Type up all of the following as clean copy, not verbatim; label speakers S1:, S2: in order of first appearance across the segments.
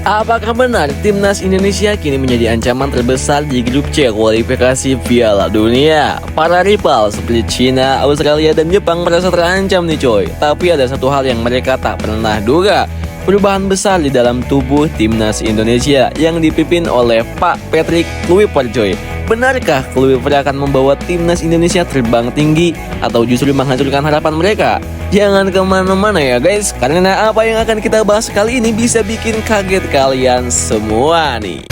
S1: Apakah benar timnas Indonesia kini menjadi ancaman terbesar di grup C kualifikasi Piala Dunia? Para rival seperti China, Australia, dan Jepang merasa terancam nih coy. Tapi ada satu hal yang mereka tak pernah duga. Perubahan besar di dalam tubuh timnas Indonesia yang dipimpin oleh Pak Patrick Kluivert coy. Benarkah Kluivert akan membawa timnas Indonesia terbang tinggi atau justru menghancurkan harapan mereka? Jangan kemana-mana ya guys, karena apa yang akan kita bahas kali ini bisa bikin kaget kalian semua nih.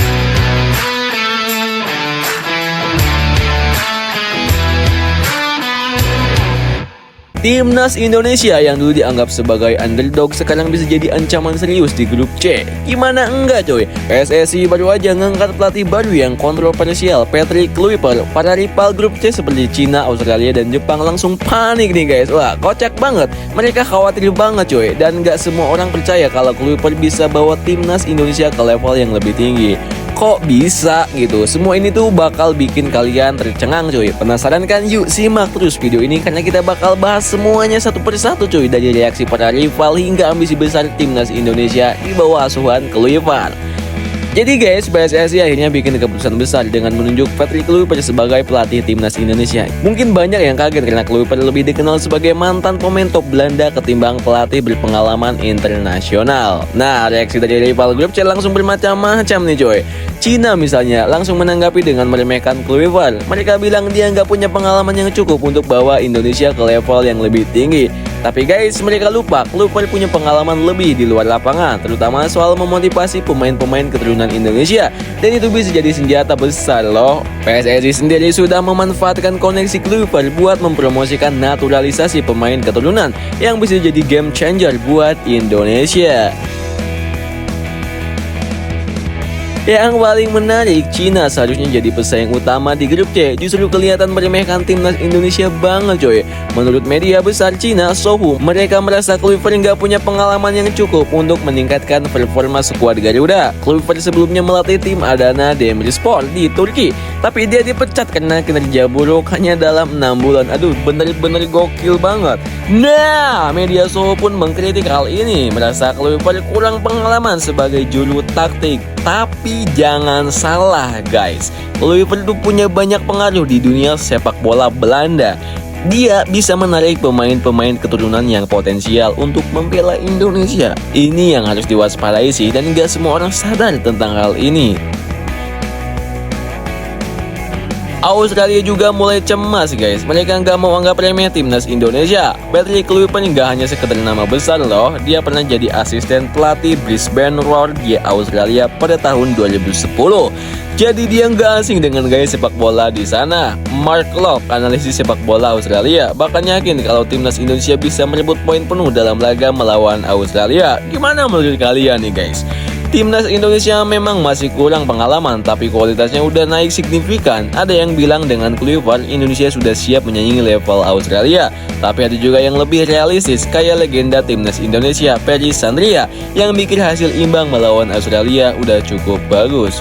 S1: Timnas Indonesia yang dulu dianggap sebagai underdog sekarang bisa jadi ancaman serius di grup C. Gimana enggak coy? PSSI baru aja ngangkat pelatih baru yang kontroversial, Patrick Kluivert. Para rival grup C seperti China, Australia, dan Jepang langsung panik nih guys. Wah, kocak banget. Mereka khawatir banget coy. Dan gak semua orang percaya kalau Kluivert bisa bawa timnas Indonesia ke level yang lebih tinggi. Kok bisa gitu? Semua ini tuh bakal bikin kalian tercengang coy. Penasaran kan? Yuk simak terus video ini karena kita bakal bahas semuanya satu persatu coy. Dari reaksi para rival hingga ambisi besar timnas Indonesia di bawah asuhan Kluivert. Jadi guys, PSSI akhirnya bikin keputusan besar dengan menunjuk Patrick Kluivert sebagai pelatih timnas Indonesia. Mungkin banyak yang kaget karena Kluivert lebih dikenal sebagai mantan pemain top Belanda ketimbang pelatih berpengalaman internasional. Nah, reaksi dari rival grup C langsung bermacam-macam nih coy. China misalnya langsung menanggapi dengan meremehkan Kluivert. Mereka bilang dia nggak punya pengalaman yang cukup untuk bawa Indonesia ke level yang lebih tinggi. Tapi guys, mereka lupa Kluivert punya pengalaman lebih di luar lapangan, terutama soal memotivasi pemain-pemain keturunan Indonesia. Dan itu bisa jadi senjata besar loh. PSSI sendiri sudah memanfaatkan koneksi Kluivert buat mempromosikan naturalisasi pemain keturunan yang bisa jadi game changer buat Indonesia. Yang paling menarik, China seharusnya jadi pesaing utama di grup C, justru kelihatan meremehkan timnas Indonesia banget coy. Menurut media besar China, Sohu, mereka merasa Kluivert nggak punya pengalaman yang cukup untuk meningkatkan performa skuad Garuda. Kluivert sebelumnya melatih tim Adana Demirspor di Turki, tapi dia dipecat karena kinerja buruk hanya dalam 6 bulan. Aduh, bener-bener gokil banget. Nah, media Sohu pun mengkritik hal ini, merasa Kluivert kurang pengalaman sebagai juru taktik. Tapi jangan salah guys, Kluivert itu punya banyak pengaruh di dunia sepak bola Belanda. Dia bisa menarik pemain-pemain keturunan yang potensial untuk membela Indonesia. Ini yang harus diwaspadai sih, dan gak semua orang sadar tentang hal ini. Australia juga mulai cemas guys. Mereka nggak mau anggap remeh timnas Indonesia. Patrick Kluivert nggak hanya sekedar nama besar loh. Dia pernah jadi asisten pelatih Brisbane Roar di Australia pada tahun 2010. Jadi dia nggak asing dengan gaya sepak bola di sana. Mark Locke, analisis sepak bola Australia, bahkan yakin kalau timnas Indonesia bisa merebut poin penuh dalam laga melawan Australia. Gimana menurut kalian nih guys? Timnas Indonesia memang masih kurang pengalaman, tapi kualitasnya udah naik signifikan. Ada yang bilang dengan Kluivert, Indonesia sudah siap menyaingi level Australia. Tapi ada juga yang lebih realistis, kayak legenda timnas Indonesia, Ferry Sandria, yang bikin hasil imbang melawan Australia udah cukup bagus.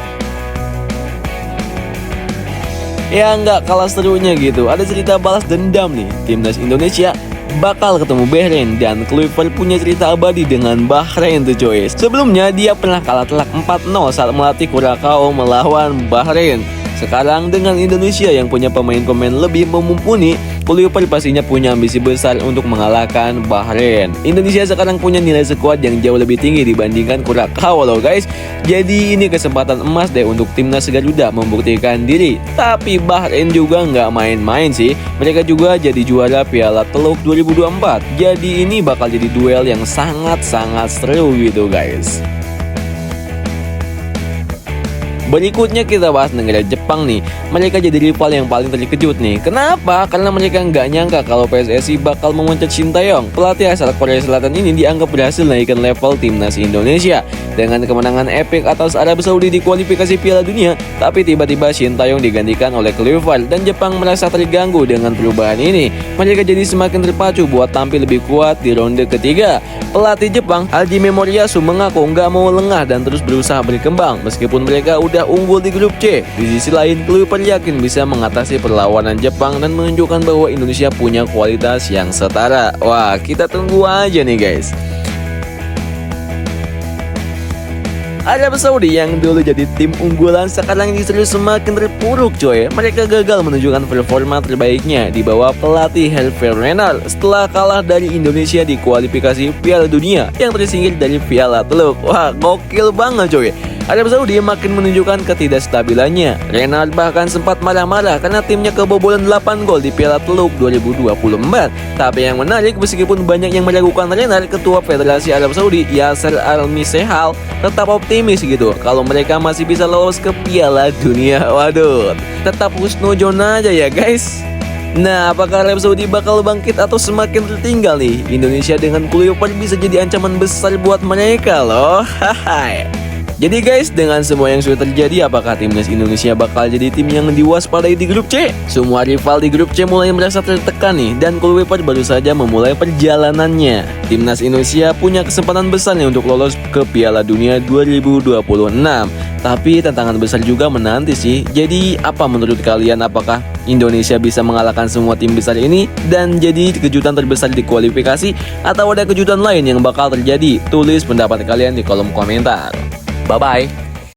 S1: Ya nggak kalah serunya gitu, ada cerita balas dendam nih. Timnas Indonesia bakal ketemu Bahrain, dan Kluivert punya cerita abadi dengan Bahrain tuh coy. Sebelumnya dia pernah kalah telak 4-0 saat melatih Curacao melawan Bahrain. Sekarang dengan Indonesia yang punya pemain-pemain lebih mumpuni, Kluivert pastinya punya ambisi besar untuk mengalahkan Bahrain. Indonesia sekarang punya nilai skuad yang jauh lebih tinggi dibandingkan Curacao loh guys. Jadi ini kesempatan emas deh untuk timnas Garuda membuktikan diri. Tapi Bahrain juga nggak main-main sih. Mereka juga jadi juara Piala Teluk 2024. Jadi ini bakal jadi duel yang sangat-sangat seru gitu guys. Berikutnya kita bahas negara Jepang nih. Mereka jadi rival yang paling terkejut nih. Kenapa? Karena mereka nggak nyangka kalau PSSI bakal memecat Shin Tae-yong. Pelatih asal Korea Selatan ini dianggap berhasil naikkan level timnas Indonesia dengan kemenangan epik atas Arab Saudi di kualifikasi Piala Dunia. Tapi tiba-tiba Shin Tae-yong digantikan oleh Kluivert, dan Jepang merasa terganggu dengan perubahan ini. Mereka jadi semakin terpacu buat tampil lebih kuat di ronde ketiga. Pelatih Jepang, Hajime Moriyasu, mengaku nggak mau lengah dan terus berusaha berkembang meskipun mereka udah unggul di grup C. Di sisi lain, Kluivert yakin bisa mengatasi perlawanan Jepang dan menunjukkan bahwa Indonesia punya kualitas yang setara. Wah, kita tunggu aja nih guys. Arab Saudi yang dulu jadi tim unggulan sekarang justru semakin terpuruk coy. Mereka gagal menunjukkan performa terbaiknya di bawah pelatih Hervé Renard setelah kalah dari Indonesia di kualifikasi Piala Dunia yang tersingkir dari Piala Teluk. Wah, gokil banget coy. Arab Saudi makin menunjukkan ketidakstabilannya. Renard bahkan sempat marah-marah karena timnya kebobolan 8 gol di Piala Teluk 2024. Tapi yang menarik, meskipun banyak yang meragukan Renard, Ketua Federasi Arab Saudi Yasser Al-Misehal tetap optimis gitu kalau mereka masih bisa lolos ke Piala Dunia. Waduh, tetap husnuzon aja ya guys. Nah, apakah Arab Saudi bakal bangkit atau semakin tertinggal nih? Indonesia dengan Kuluyoper bisa jadi ancaman besar buat mereka loh. Hahaha. Jadi guys, dengan semua yang sudah terjadi, apakah timnas Indonesia bakal jadi tim yang diwaspadai di grup C? Semua rival di grup C mulai merasa tertekan nih, dan Kuluyoper baru saja memulai perjalanannya. Timnas Indonesia punya kesempatan besar nih untuk lolos ke Piala Dunia 2026. Tapi tantangan besar juga menanti sih. Jadi apa menurut kalian, apakah Indonesia bisa mengalahkan semua tim besar ini dan jadi kejutan terbesar di kualifikasi, atau ada kejutan lain yang bakal terjadi? Tulis pendapat kalian di kolom komentar. Bye-bye.